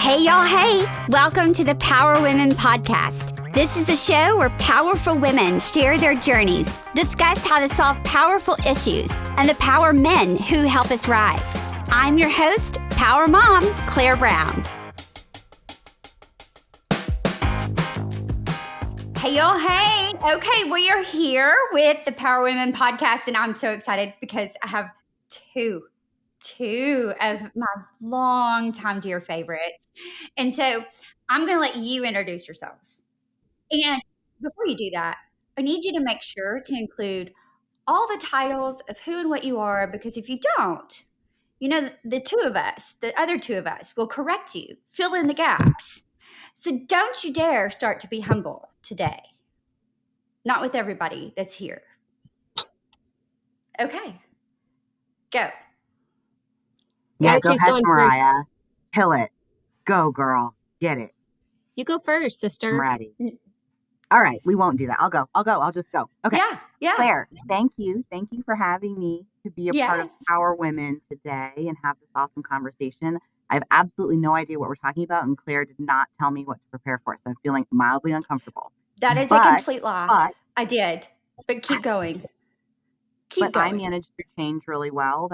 Hey, y'all. Hey, welcome to the PowerWomen podcast. This is the show where powerful women share their journeys, discuss how to solve powerful issues, and empower men who help us rise. I'm your host, Power Mom, Claire Brown. Hey, y'all. Hey. Okay, we are here with the PowerWomen podcast, and I'm so excited because I have two of my longtime dear favorites. And so I'm going to let you introduce yourselves. And before you do that, I need you to make sure to include all the titles of who and what you are, because if you don't, you know, the other two of us will correct you, fill in the gaps. So don't you dare start to be humble today. Not with everybody that's here. Okay, go. Yeah, go ahead, Mariah. Kill it. Go, girl. Get it. You go first, sister. I'm ready. All right, we won't do that. I'll go. I'll just go. Okay. Yeah. Claire, thank you. Thank you for having me to be a part of PowerWomen today and have this awesome conversation. I have absolutely no idea what we're talking about, and Claire did not tell me what to prepare for, so I'm feeling mildly uncomfortable. That is a complete lie. I did, but keep going. I managed to change really well.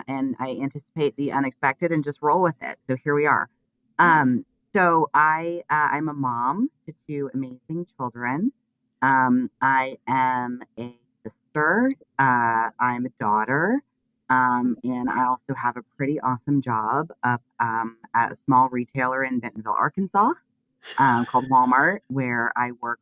And I anticipate the unexpected and just roll with it. So here we are. So I'm a mom to two amazing children. I am a sister. I'm a daughter. And I also have a pretty awesome job up at a small retailer in Bentonville, Arkansas, called Walmart, where I work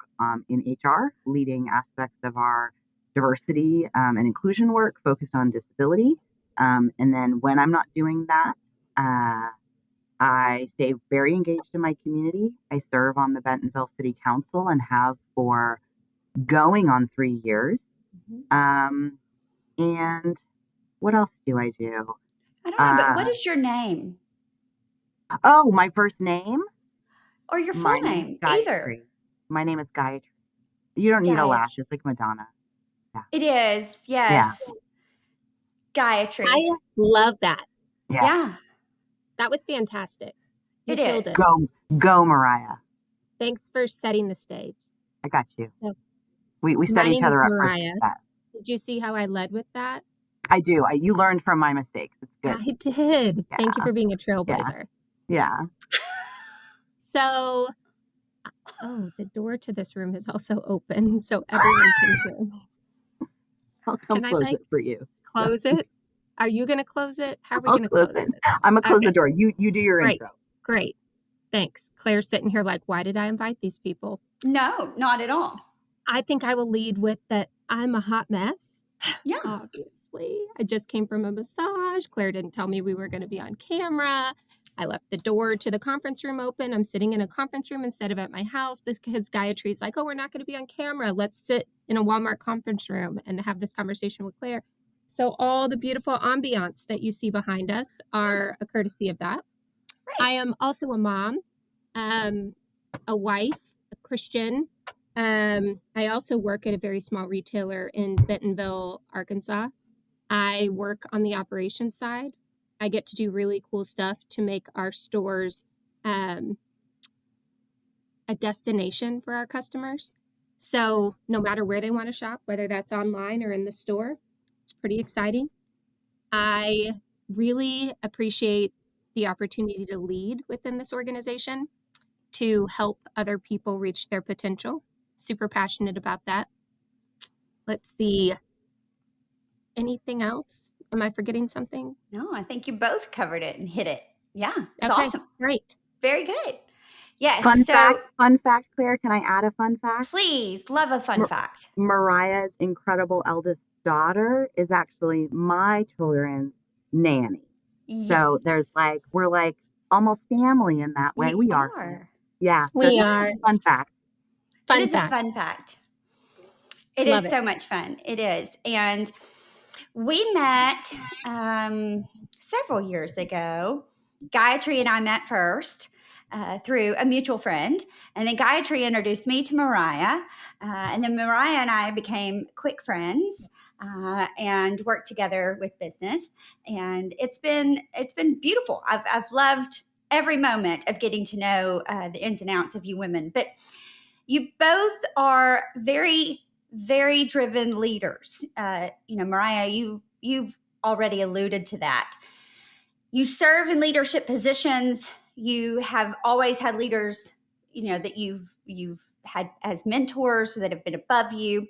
in HR, leading aspects of our diversity and inclusion work focused on disability. And then when I'm not doing that, I stay very engaged in my community. I serve on the Bentonville City Council and have for going on 3 years. And what else do I do? I don't know, but what is your name? Oh, my first name? Or your full name, either. My name is Gayatri. You don't need a laugh. It's like Madonna. Yeah. It is, yes. Yeah. Gayatri. I love that. Yeah. That was fantastic. You killed it. Go, Mariah. Thanks for setting the stage. I got you. So, we set each other up. Mariah. Did you see how I led with that? I do. You learned from my mistakes. It's good. I did. Yeah. Thank you for being a trailblazer. Yeah. So, the door to this room is also open, so everyone can hear. I'll come close it for you. Close it? Are you going to close it? How are we going to close it? I'm going to close the door. You do your intro. Great. Thanks. Claire's sitting here like, why did I invite these people? No, not at all. I think I will lead with that I'm a hot mess. Yeah. Obviously. I just came from a massage. Claire didn't tell me we were going to be on camera. I left the door to the conference room open. I'm sitting in a conference room instead of at my house because Gayatri's like, we're not going to be on camera. Let's sit in a Walmart conference room and have this conversation with Claire. So all the beautiful ambiance that you see behind us are a courtesy of that. Right. I am also a mom, a wife, a Christian. I also work at a very small retailer in Bentonville, Arkansas. I work on the operations side. I get to do really cool stuff to make our stores a destination for our customers. So no matter where they want to shop, whether that's online or in the store, it's pretty exciting. I really appreciate the opportunity to lead within this organization to help other people reach their potential. Super passionate about that. Let's see. Anything else? Am I forgetting something? No, I think you both covered it and hit it. Yeah, it's okay, awesome. Great. Very good. Yes. Fun fact, Claire. Can I add a fun fact? Please. Love a fun fact. Mariah's incredible eldest daughter is actually my children's nanny. Yeah. So we're like almost family in that way. We are. Yeah. We are. Fun fact. It is a fun fact. It is so much fun. It is. And we met several years ago. Gayatri and I met first through a mutual friend. And then Gayatri introduced me to Mariah. And then Mariah and I became quick friends and worked together with business. And it's been beautiful. I've loved every moment of getting to know the ins and outs of you women. But you both are very, very driven leaders. Mariah, you've already alluded to that. You serve in leadership positions. You have always had leaders, that you've had as mentors that have been above you.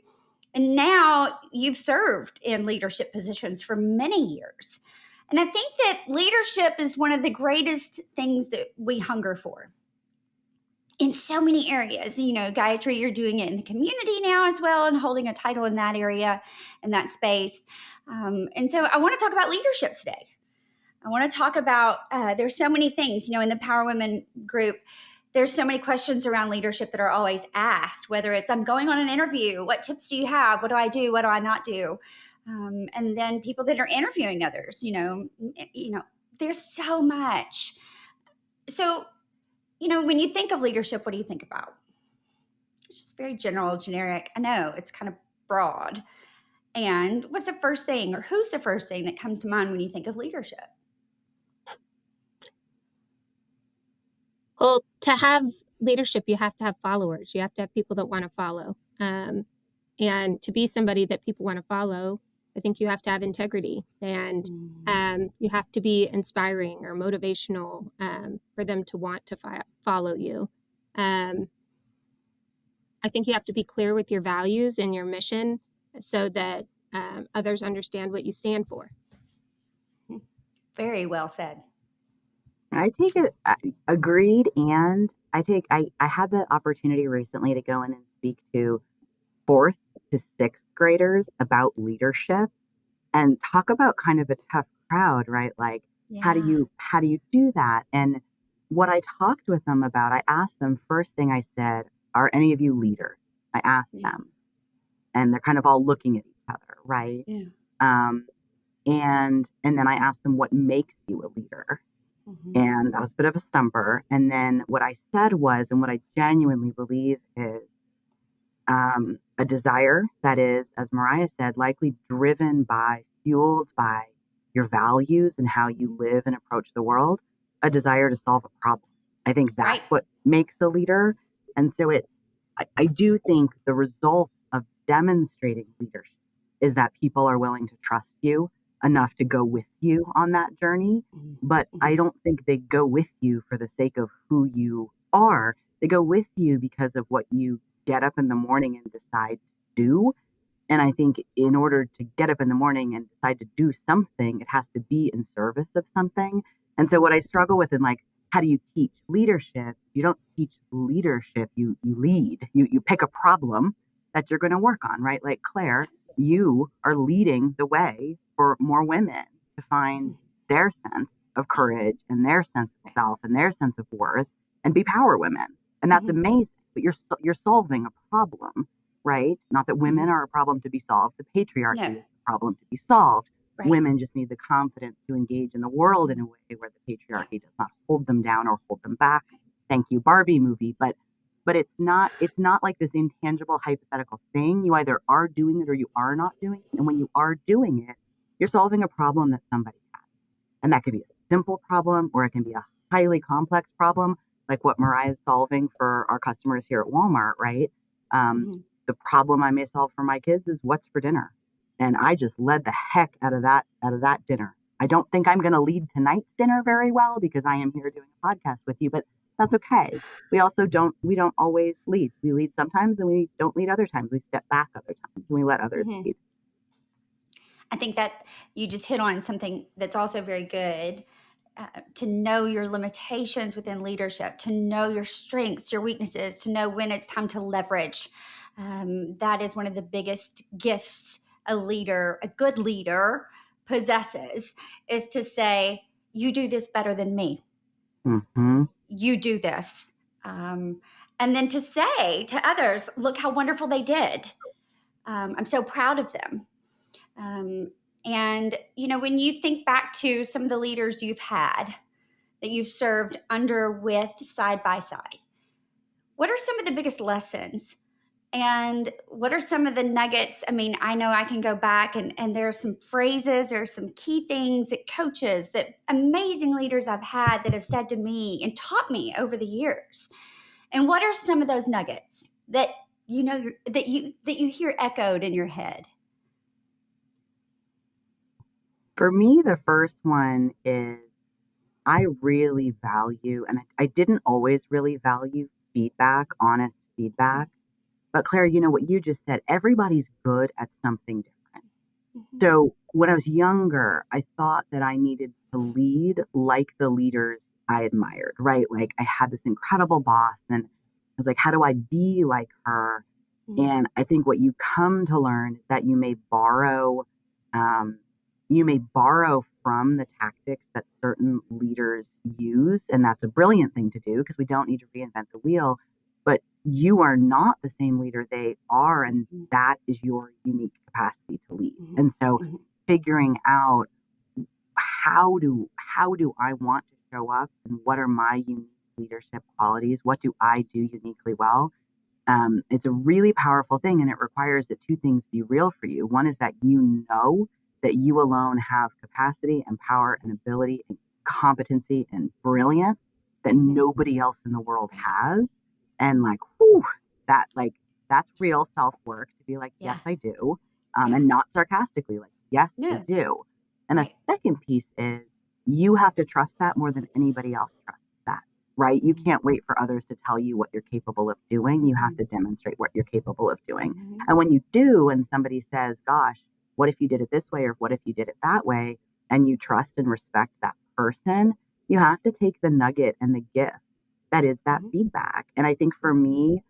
And now you've served in leadership positions for many years. And I think that leadership is one of the greatest things that we hunger for in so many areas. Gayatri, you're doing it in the community now as well and holding a title in that area, in that space. And so I want to talk about leadership today. I want to talk about, there's so many things, in the PowerWomen group, there's so many questions around leadership that are always asked, whether it's, I'm going on an interview, what tips do you have? What do I do? What do I not do? And then people that are interviewing others, there's so much. So, when you think of leadership, what do you think about? It's just very general, generic. I know it's kind of broad. And what's the first thing, or who's the first thing that comes to mind when you think of leadership? Well, to have leadership, you have to have followers. You have to have people that want to follow. And to be somebody that people want to follow, I think you have to have integrity, and you have to be inspiring or motivational for them to want to follow you. I think you have to be clear with your values and your mission so that others understand what you stand for. Very well said. I take it, agreed. And I had the opportunity recently to go in and speak to 4th to 6th graders about leadership and talk about kind of a tough crowd, right? Like, how do you do that? And what I talked with them about, I asked them, first thing I said, are any of you leaders? I asked them, and they're kind of all looking at each other, right? Yeah. And then I asked them, what makes you a leader? And that was a bit of a stumper. And then what I said was, and what I genuinely believe is, a desire that is, as Mariah said, likely fueled by your values and how you live and approach the world, a desire to solve a problem. I think that's what makes a leader. And so I do think the result of demonstrating leadership is that people are willing to trust you enough to go with you on that journey. But I don't think they go with you for the sake of who you are. They go with you because of what you get up in the morning and decide to do. And I think in order to get up in the morning and decide to do something, it has to be in service of something. And so what I struggle with in, like, how do you teach leadership? You don't teach leadership, you lead. You pick a problem that you're going to work on, right? Like, Claire, you are leading the way for more women to find their sense of courage and their sense of self and their sense of worth and be power women. And that's amazing. But you're solving a problem, right? Not that women are a problem to be solved. The patriarchy is a problem to be solved. Right. Women just need the confidence to engage in the world in a way where the patriarchy does not hold them down or hold them back. Thank you, Barbie movie. But it's not like this intangible hypothetical thing. You either are doing it or you are not doing it. And when you are doing it, you're solving a problem that somebody has. And that could be a simple problem, or it can be a highly complex problem, like what Mariah is solving for our customers here at Walmart, right? The problem I may solve for my kids is what's for dinner. And I just led the heck out of that dinner. I don't think I'm going to lead tonight's dinner very well because I am here doing a podcast with you, but that's okay. We don't always lead. We lead sometimes and we don't lead other times. We step back other times and we let others lead. I think that you just hit on something that's also very good. To know your limitations within leadership, to know your strengths, your weaknesses, to know when it's time to leverage. That is one of the biggest gifts a good leader possesses, is to say, you do this better than me. You do this. And then to say to others, look how wonderful they did. I'm so proud of them. And, when you think back to some of the leaders you've had, that you've served under, with, side by side, what are some of the biggest lessons And what are some of the nuggets? I mean, I know I can go back and there are some phrases, there are some key things that coaches, that amazing leaders I've had that have said to me and taught me over the years. And what are some of those nuggets that you know that you hear echoed in your head? For me, the first one is I really value, and I didn't always really value feedback, honest feedback. But Claire, you know what you just said, everybody's good at something different. So when I was younger, I thought that I needed to lead like the leaders I admired, right? Like I had this incredible boss and I was like, how do I be like her? And I think what you come to learn is that um, you may borrow from the tactics that certain leaders use, and that's a brilliant thing to do because we don't need to reinvent the wheel. But you are not the same leader they are, and that is your unique capacity to lead. And so, figuring out how do I want to show up, and what are my unique leadership qualities? What do I do uniquely well? It's a really powerful thing, and it requires that two things be real for you. One is that you know that you alone have capacity and power and ability and competency and brilliance that nobody else in the world has. And like, whew, that's real self-work to be like, yes, I do. And not sarcastically, like, yes, I do. And the second piece is you have to trust that more than anybody else trusts that. Right? You can't wait for others to tell you what you're capable of doing. You have to demonstrate what you're capable of doing. And when you do, and somebody says, gosh, what if you did it this way? Or what if you did it that way? And you trust and respect that person, you have to take the nugget and the gift that is that feedback. And I think for me,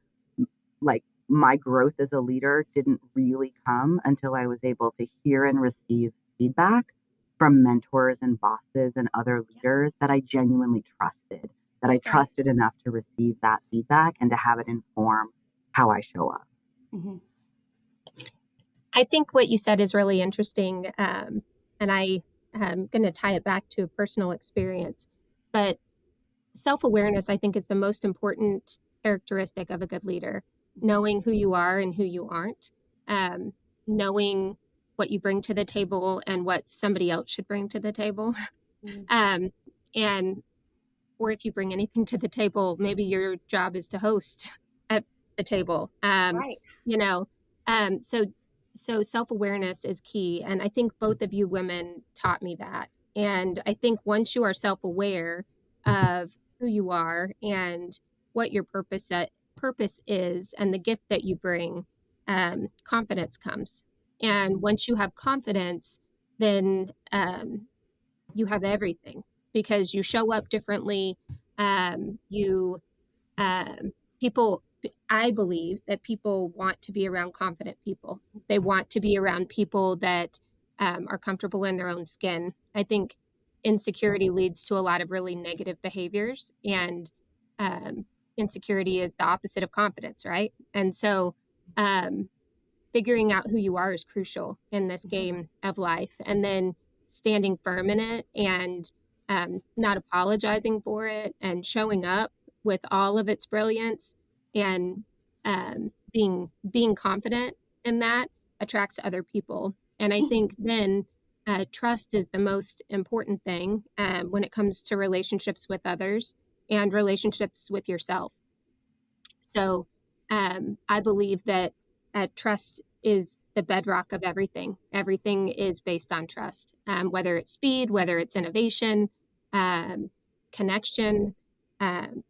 like my growth as a leader didn't really come until I was able to hear and receive feedback from mentors and bosses and other leaders that I genuinely trusted, that I trusted enough to receive that feedback and to have it inform how I show up. I think what you said is really interesting. And I am going to tie it back to a personal experience. But self-awareness, I think, is the most important characteristic of a good leader. Knowing who you are and who you aren't, knowing what you bring to the table and what somebody else should bring to the table. And or if you bring anything to the table, maybe your job is to host at the table. You know, so self-awareness is key. And I think both of you women taught me that. And I think once you are self-aware of who you are and what your purpose is and the gift that you bring, confidence comes. And once you have confidence, then you have everything because you show up differently. You people. I believe that people want to be around confident people. They want to be around people that are comfortable in their own skin. I think insecurity leads to a lot of really negative behaviors, and insecurity is the opposite of confidence, right? And so, figuring out who you are is crucial in this game of life, and then standing firm in it and not apologizing for it and showing up with all of its brilliance and being confident in that attracts other people. And I think then trust is the most important thing when it comes to relationships with others and relationships with yourself. So I believe that trust is the bedrock of everything. Everything is based on trust, whether it's speed, whether it's innovation, connection, um,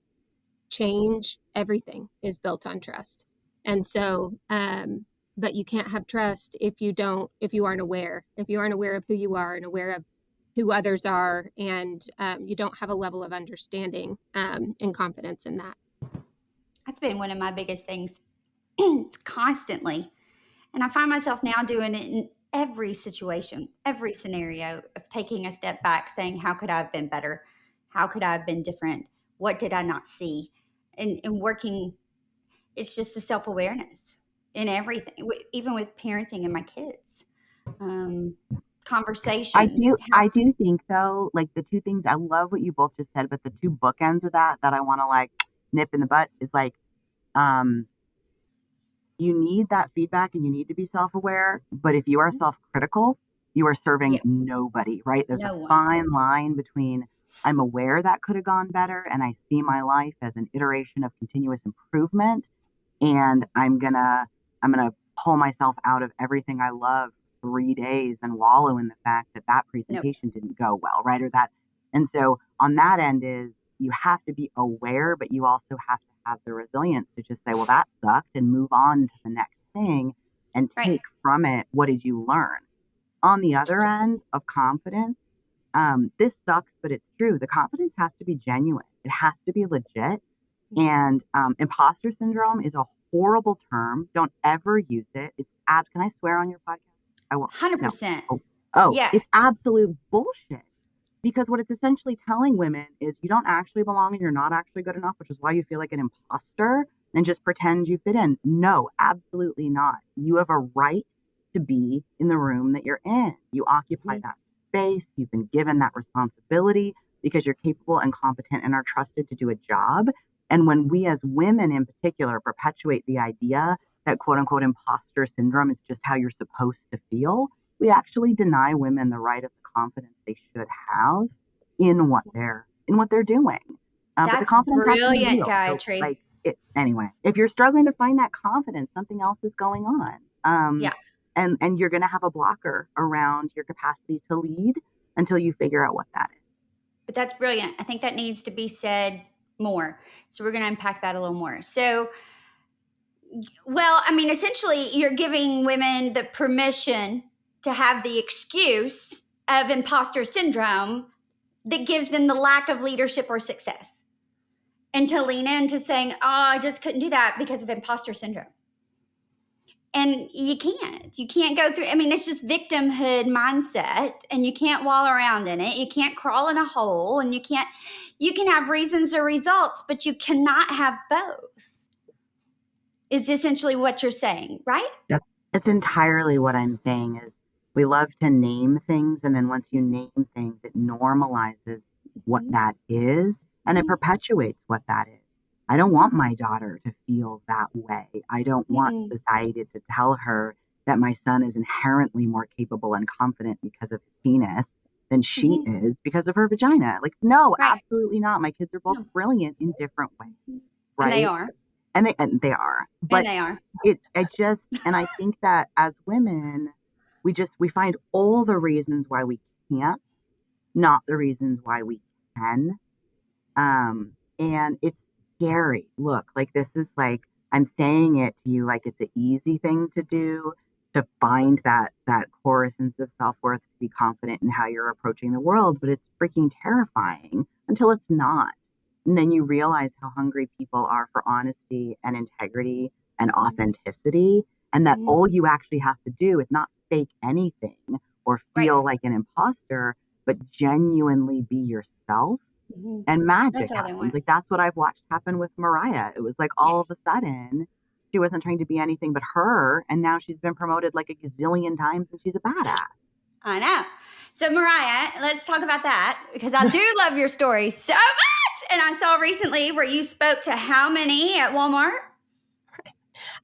change, everything is built on trust. And so, but you can't have trust if you aren't aware, of who you are and aware of who others are, and you don't have a level of understanding and confidence in that. That's been one of my biggest things constantly. And I find myself now doing it in every situation, every scenario of taking a step back, saying, how could I have been better? How could I have been different? What did I not see? And working, it's just the self awareness in everything, even with parenting and my kids. Conversations. I do think though, like the two things I love what you both just said, but the two bookends of that I want to like nip in the butt is like, um, you need that feedback and you need to be self-aware. But if you are self-critical, you are serving nobody, right? There's a fine line between I'm aware that could have gone better and I see my life as an iteration of continuous improvement, and I'm gonna pull myself out of everything I love 3 days and wallow in the fact that that presentation didn't go well, right? Or that. And so on that end is you have to be aware, but you also have to have the resilience to just say, well, that sucked, and move on to the next thing and take from it, what did you learn? On the other end of confidence, this sucks, but it's true. The confidence has to be genuine. It has to be legit. And imposter syndrome is a horrible term. Don't ever use it. It's can I swear on your podcast? I won't. 100%. No. Oh, yes. It's absolute bullshit. Because what it's essentially telling women is you don't actually belong and you're not actually good enough, which is why you feel like an imposter and just pretend you fit in. No, absolutely not. You have a right to be in the room that you're in. You occupy that space. You've been given that responsibility because you're capable and competent and are trusted to do a job. And when we as women in particular perpetuate the idea that quote unquote imposter syndrome is just how you're supposed to feel, we actually deny women the right of the confidence they should have in what they're doing. That's but the confidence brilliant, has to be real. Gayatri. So, anyway, if you're struggling to find that confidence, something else is going on. And you're going to have a blocker around your capacity to lead until you figure out what that is. But that's brilliant. I think that needs to be said more. So we're going to unpack that a little more. So, well, I mean, essentially, you're giving women the permission to have the excuse of imposter syndrome that gives them the lack of leadership or success, and to lean into saying, oh, I just couldn't do that because of imposter syndrome. And you can't go through, I mean, it's just victimhood mindset, and you can't wallow around in it. You can't crawl in a hole, and you can have reasons or results, but you cannot have both, is essentially what you're saying, right? That's entirely what I'm saying. Is we love to name things, and then once you name things, it normalizes what that is, and it perpetuates what that is. I don't want my daughter to feel that way. I don't want society to tell her that my son is inherently more capable and confident because of his penis than she is because of her vagina. Like, no, absolutely not. My kids are both brilliant in different ways. Right? And they are. And they are. But and they are. And I think that as women, we find all the reasons why we can't, not the reasons why we can. And it's scary. Look, like, this is like, I'm saying it to you like it's an easy thing to do, to find that core sense of self-worth, to be confident in how you're approaching the world, but it's freaking terrifying until it's not. And then you realize how hungry people are for honesty and integrity and authenticity, and that all you actually have to do is not fake anything or feel like an imposter, but genuinely be yourself. And magic happens. Like, that's what I've watched happen with Mariah. It was like all of a sudden she wasn't trying to be anything but her, and now she's been promoted like a gazillion times and she's a badass. I know. So Mariah, let's talk about that, because I do love your story so much. And I saw recently where you spoke to how many at Walmart?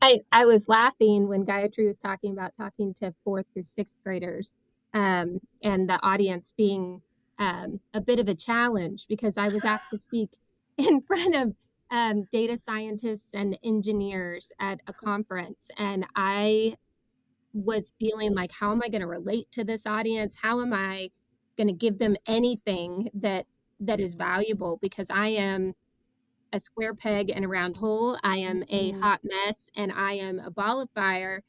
I was laughing when Gayatri was talking about talking to 4th through 6th graders, and the audience being a bit of a challenge, because I was asked to speak in front of data scientists and engineers at a conference, and I was feeling like, how am I going to relate to this audience? How am I going to give them anything that is valuable? Because I am a square peg in a round hole. I am a hot mess, and I am a ball of fire.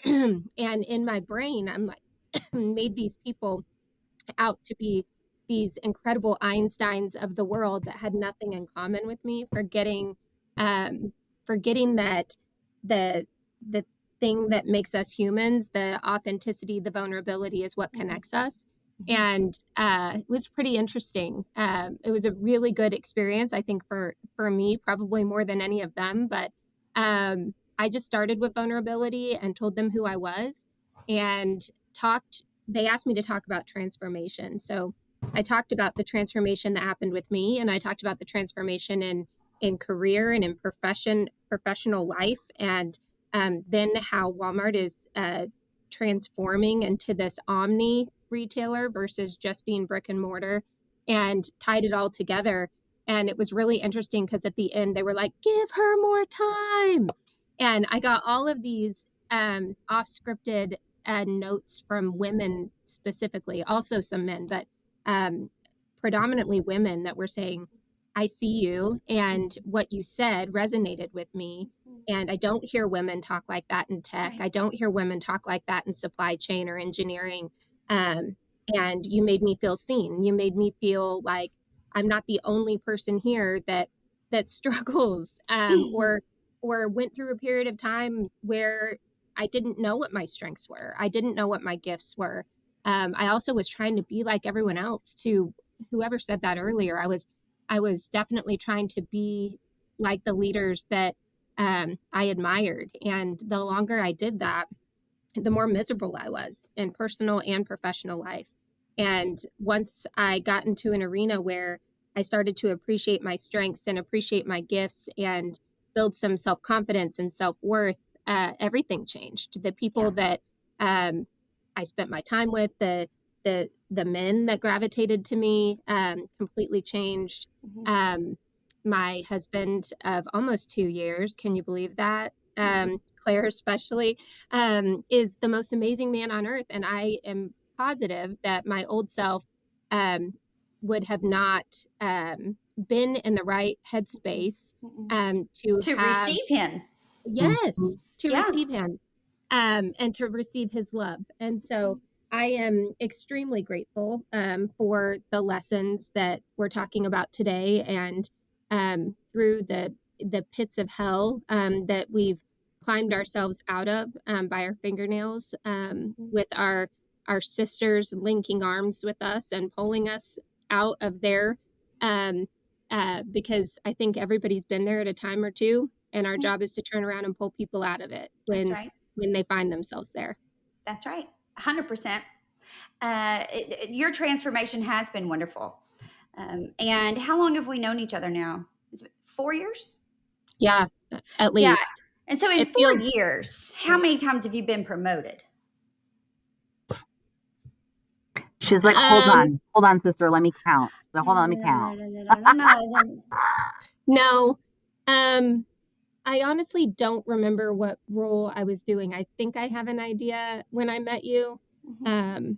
And in my brain, I'm like, made these people out to be these incredible Einsteins of the world that had nothing in common with me, forgetting that the thing that makes us humans, the authenticity, the vulnerability, is what connects us. And it was pretty interesting. It was a really good experience, I think, for me, probably more than any of them. But I just started with vulnerability and told them who I was, and they asked me to talk about transformation. So I talked about the transformation that happened with me, and I talked about the transformation in career and in professional life. And then how Walmart is transforming into this omni retailer versus just being brick and mortar, and tied it all together. And it was really interesting because at the end they were like, give her more time. And I got all of these off scripted notes from women specifically, also some men, but predominantly women that were saying, I see you, and what you said resonated with me. And I don't hear women talk like that in tech. Right. I don't hear women talk like that in supply chain or engineering. And you made me feel seen. You made me feel like I'm not the only person here that struggles, or went through a period of time where I didn't know what my strengths were. I didn't know what my gifts were. I also was trying to be like everyone else. To whoever said that earlier, I was definitely trying to be like the leaders that I admired. And the longer I did that, the more miserable I was in personal and professional life. And once I got into an arena where I started to appreciate my strengths and appreciate my gifts and build some self confidence and self worth, everything changed. The people that I spent my time with, the men that gravitated to me, completely changed. My husband of almost 2 years, can you believe that? Claire especially, is the most amazing man on earth. And I am positive that my old self would have not been in the right headspace To have, receive him. yes, to Yeah. receive him, and to receive his love. And so I am extremely grateful for the lessons that we're talking about today, and through the pits of hell that we've climbed ourselves out of by our fingernails, with our sisters linking arms with us and pulling us out of there, because I think everybody's been there at a time or two, and our job is to turn around and pull people out of it That's right. when they find themselves there. That's right. 100%. Your transformation has been wonderful. And how long have we known each other now? Is it 4 years? Yeah, at Yeah. least. And so in It 4 feels years, how many times have you been promoted? She's like, hold on, sister, let me count. So hold on, let me count. no. I honestly don't remember what role I was doing. I think I have an idea when I met you. I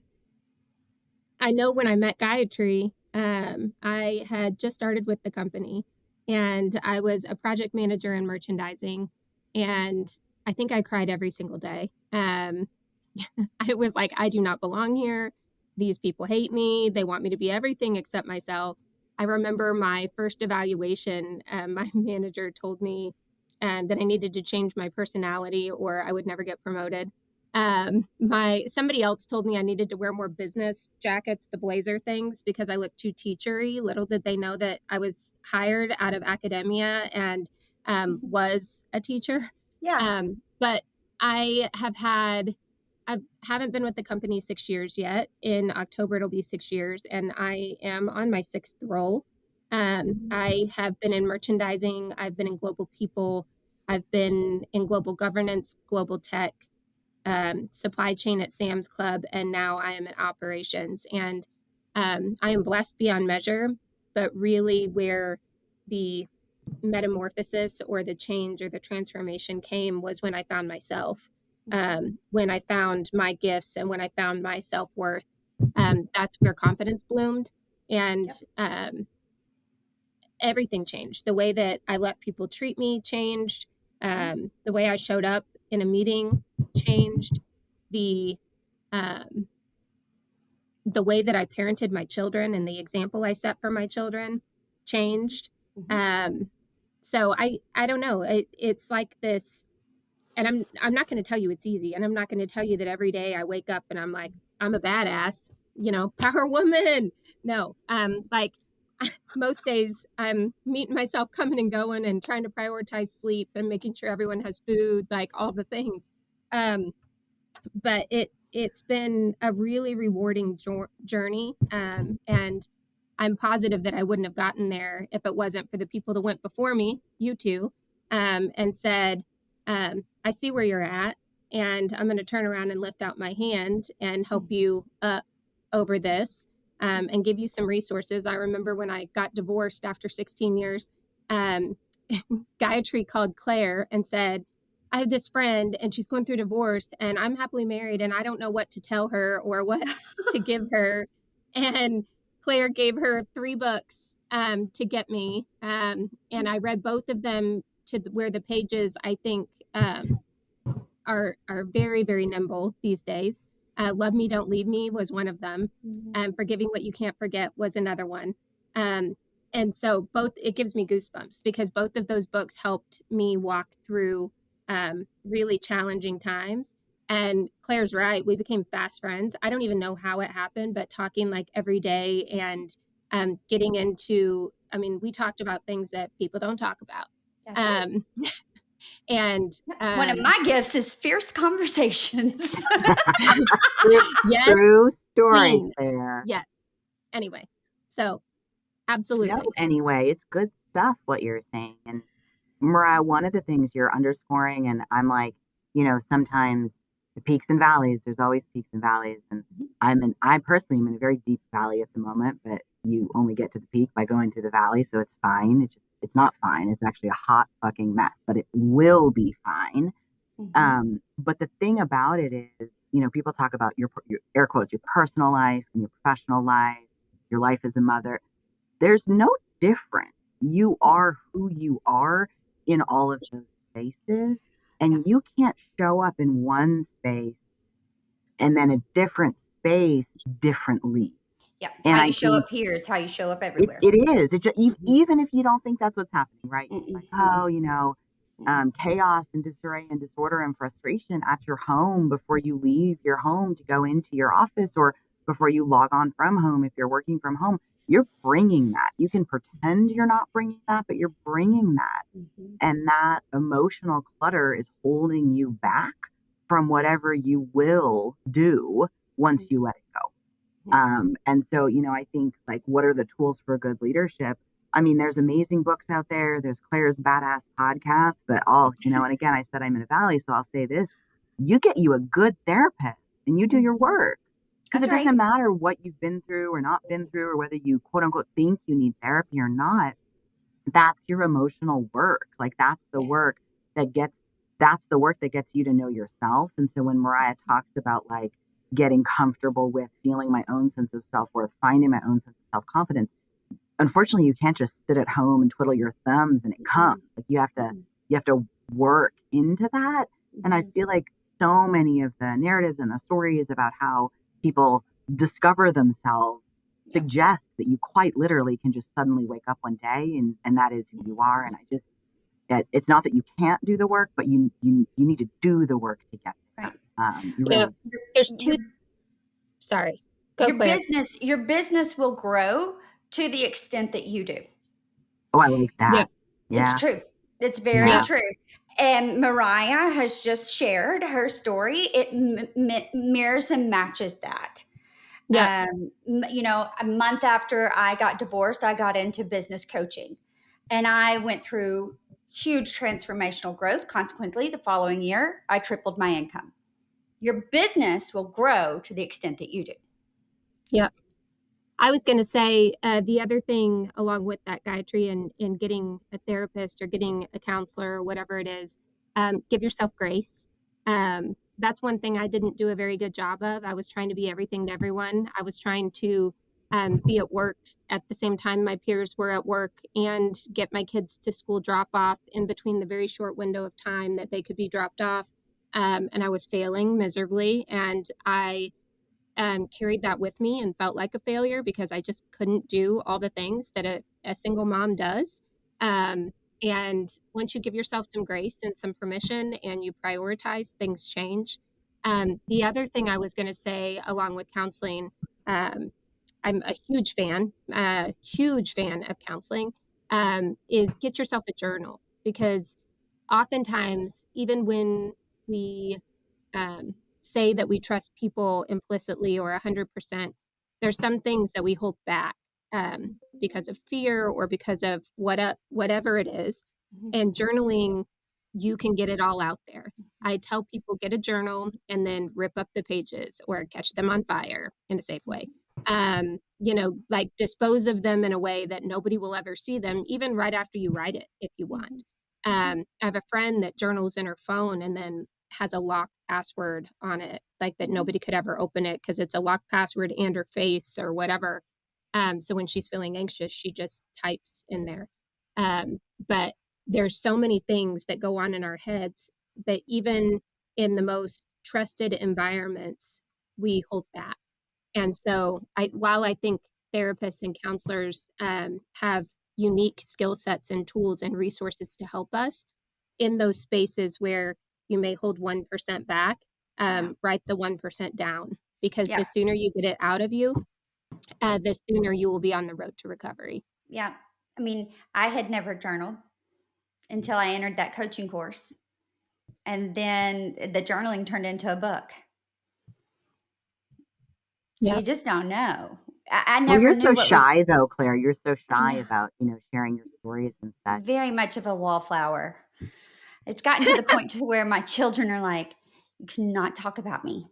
know when I met Gayatri, I had just started with the company, and I was a project manager in merchandising, and I think I cried every single day. I was like, I do not belong here. These people hate me. They want me to be everything except myself. I remember my first evaluation, my manager told me that I needed to change my personality or I would never get promoted. Somebody else told me I needed to wear more business jackets, the blazer things, because I looked too teachery. Little did they know that I was hired out of academia and was a teacher. Yeah. But I haven't been with the company 6 years yet. In October, it'll be 6 years, and I am on my sixth role. I have been in merchandising. I've been in global people. I've been in global governance, global tech, supply chain at Sam's Club, and now I am in operations. And I am blessed beyond measure, but really where the metamorphosis or the change or the transformation came was when I found myself, when I found my gifts and when I found my self-worth. That's where confidence bloomed, and everything changed. The way that I let people treat me changed. The way I showed up in a meeting changed. The the way that I parented my children and the example I set for my children changed. So I don't know. It's like this, and I'm not going to tell you it's easy, and I'm not going to tell you that every day I wake up and I'm like, I'm a badass, power woman. No, like most days I'm meeting myself coming and going and trying to prioritize sleep and making sure everyone has food, like all the things. But it's been a really rewarding journey, and I'm positive that I wouldn't have gotten there if it wasn't for the people that went before me, you two, and said, I see where you're at, and I'm going to turn around and lift out my hand and help you up over this, and give you some resources. I remember when I got divorced after 16 years, um, Gayatri called Claire and said, I have this friend and she's going through divorce and I'm happily married and I don't know what to tell her or what to give her. And Claire gave her 3 books to get me. And I read both of them to where the pages, I think, are very, very nimble these days. Love Me, Don't Leave Me was one of them. Forgiving What You Can't Forget was another one. And so both, it gives me goosebumps because both of those books helped me walk through really challenging times. And Claire's right. We became fast friends. I don't even know how it happened, but talking like every day and getting into, I mean, we talked about things that people don't talk about. That's right. And one of my gifts is fierce conversations. yes, true story there. Yes. Anyway, so absolutely. No, anyway, it's good stuff what you're saying. And Mariah, one of the things you're underscoring, and I'm like, sometimes the peaks and valleys, there's always peaks and valleys. And I personally am in a very deep valley at the moment, but you only get to the peak by going through the valley. So it's fine. It's not fine. It's actually a hot fucking mess, but it will be fine. But the thing about it is, people talk about your air quotes, your personal life and your professional life, your life as a mother. There's no difference. You are who you are in all of those spaces, and you can't show up in one space and then a different space differently. Yeah, and how you show up here is how you show up everywhere. It is. Even if you don't think that's what's happening, right? Like, chaos and disarray and disorder and frustration at your home before you leave your home to go into your office or before you log on from home if you're working from home. You're bringing that. You can pretend you're not bringing that, but you're bringing that. And that emotional clutter is holding you back from whatever you will do once you let it go. And so, I think like, what are the tools for good leadership? I mean, there's amazing books out there. There's Claire's Badass podcast, but and again, I said I'm in a valley, so I'll say this: you get you a good therapist and you do your work. Because it doesn't matter what you've been through or not been through, or whether you quote unquote think you need therapy or not. That's your emotional work. Like that's the work that gets you to know yourself. And so when Mariah talks about like getting comfortable with feeling my own sense of self-worth, finding my own sense of self-confidence, unfortunately you can't just sit at home and twiddle your thumbs and it comes. Like you have to work into that. And I feel like so many of the narratives and the stories about how people discover themselves suggest that you quite literally can just suddenly wake up one day and that is who you are. And it's not that you can't do the work, but you need to do the work to get there. Right. There's two. Sorry. Go, Claire. Your business will grow to the extent that you do. Oh, I like that. Yeah. It's true. It's very true. And Mariah has just shared her story. It mirrors and matches that. Yeah. A month after I got divorced, I got into business coaching and I went through huge transformational growth. Consequently, the following year, I tripled my income. Your business will grow to the extent that you do. Yeah. I was going to say the other thing along with that, Gayatri, and getting a therapist or getting a counselor or whatever it is, give yourself grace. That's one thing I didn't do a very good job of. I was trying to be everything to everyone. I was trying to be at work at the same time my peers were at work and get my kids to school drop off in between the very short window of time that they could be dropped off. And I was failing miserably. And I carried that with me and felt like a failure because I just couldn't do all the things that a single mom does. And once you give yourself some grace and some permission and you prioritize, things change. The other thing I was going to say, along with counseling, I'm a huge fan of counseling, is get yourself a journal because oftentimes, even when we say that we trust people implicitly or 100%, there's some things that we hold back because of fear or because of whatever it is. And journaling you can get it all out there. I tell people get a journal and then rip up the pages or catch them on fire in a safe way. Like dispose of them in a way that nobody will ever see them, even right after you write it, if you want. I have a friend that journals in her phone and then has a locked password on it, like that nobody could ever open it because it's a locked password and her face or whatever. So when she's feeling anxious, she just types in there. But there's so many things that go on in our heads that even in the most trusted environments, we hold back. And so while I think therapists and counselors have unique skill sets and tools and resources to help us in those spaces where you may hold 1% back, write the 1% down, because the sooner you get it out of you, the sooner you will be on the road to recovery. Yeah. I mean, I had never journaled until I entered that coaching course. And then the journaling turned into a book. So you just don't know. I never you're knew so shy though, Claire. You're so shy about, sharing your stories and such. Very much of a wallflower. It's gotten to the point to where my children are like, you cannot talk about me.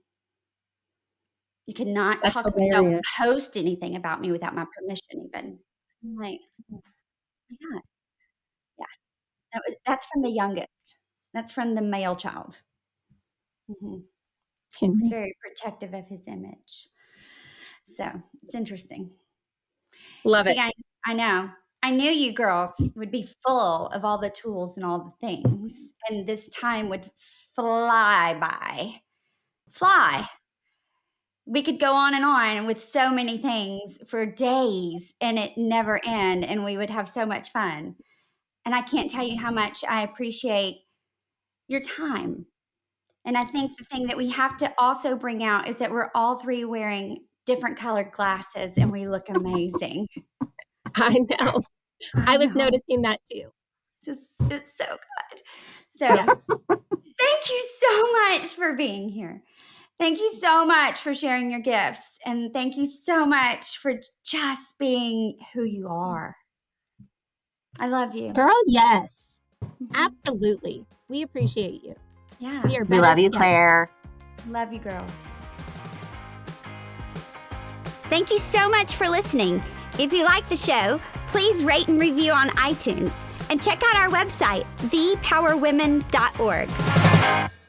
You cannot don't post anything about me without my permission even. I'm like, oh my God. Yeah. That's from the youngest. That's from the male child. Mm-hmm. He's very protective of his image. So it's interesting. Love it. I know. I knew you girls would be full of all the tools and all the things, and this time would fly by. Fly. We could go on with so many things for days, and it never end, and we would have so much fun. And I can't tell you how much I appreciate your time. And I think the thing that we have to also bring out is that we're all three wearing different colored glasses, and we look amazing. I know. I was noticing that too. It's so good. So thank you so much for being here. Thank you so much for sharing your gifts. And thank you so much for just being who you are. I love you. Girl, yes. Absolutely. We appreciate you. Yeah. We love you, Claire. Love you, girls. Thank you so much for listening. If you like the show, please rate and review on iTunes and check out our website, thepowerwomen.org.